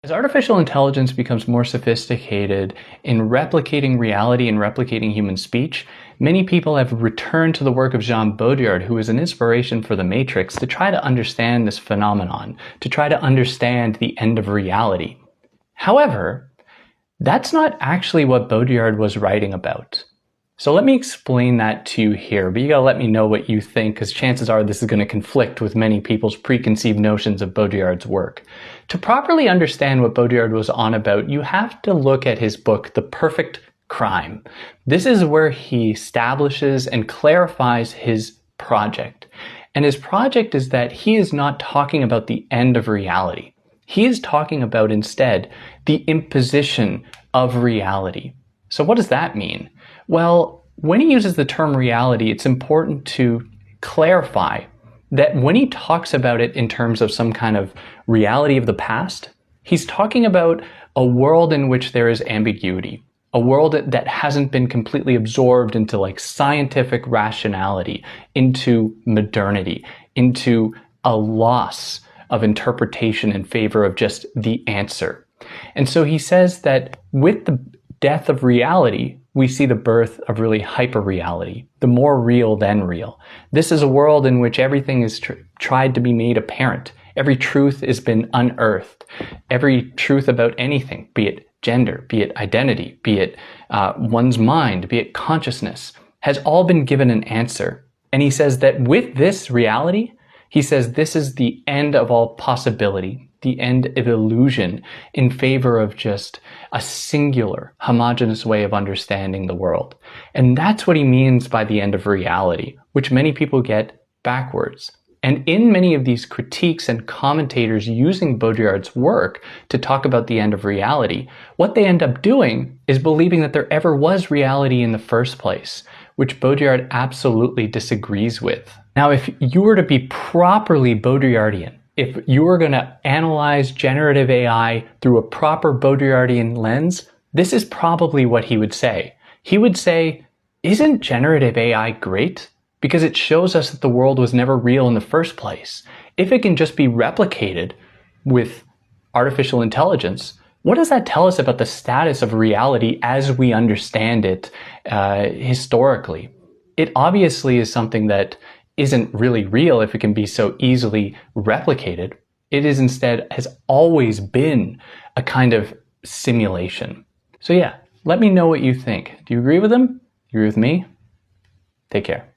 As artificial intelligence becomes more sophisticated in replicating reality and replicating human speech, many people have returned to the work of Jean Baudrillard, who was an inspiration for The Matrix, to try to understand this phenomenon, to try to understand the end of reality. However, that's not actually what Baudrillard was writing about. So let me explain that to you here, but you gotta let me know what you think, because chances are this is going to conflict with many people's preconceived notions of Baudrillard's work. To properly understand what Baudrillard was on about, you have to look at his book, The Perfect Crime. This is where he establishes and clarifies his project. And his project is that he is not talking about the end of reality. He is talking about instead the imposition of reality. So what does that mean? Well, when he uses the term reality, it's important to clarify that when he talks about it in terms of some kind of reality of the past, he's talking about a world in which there is ambiguity, a world that hasn't been completely absorbed into like scientific rationality, into modernity, into a loss of interpretation in favor of just the answer. And so he says that with the death of reality, we see the birth of really hyper-reality, the more real than real. This is a world in which everything is tried to be made apparent. Every truth has been unearthed. Every truth about anything, be it gender, be it identity, be it one's mind, be it consciousness, has all been given an answer. And he says that with this reality, he says this is the end of all possibility, the end of illusion in favor of just a singular, homogeneous way of understanding the world. And that's what he means by the end of reality, which many people get backwards. And in many of these critiques and commentators using Baudrillard's work to talk about the end of reality, what they end up doing is believing that there ever was reality in the first place, which Baudrillard absolutely disagrees with. Now, if you were to be properly Baudrillardian, if you were going to analyze generative AI through a proper Baudrillardian lens, this is probably what he would say. He would say, isn't generative AI great? Because it shows us that the world was never real in the first place. If it can just be replicated with artificial intelligence, what does that tell us about the status of reality as we understand it historically? It obviously is something that isn't really real if it can be so easily replicated. It is instead has always been a kind of simulation. So yeah, let me know what you think. Do you agree with him? You agree with me? Take care.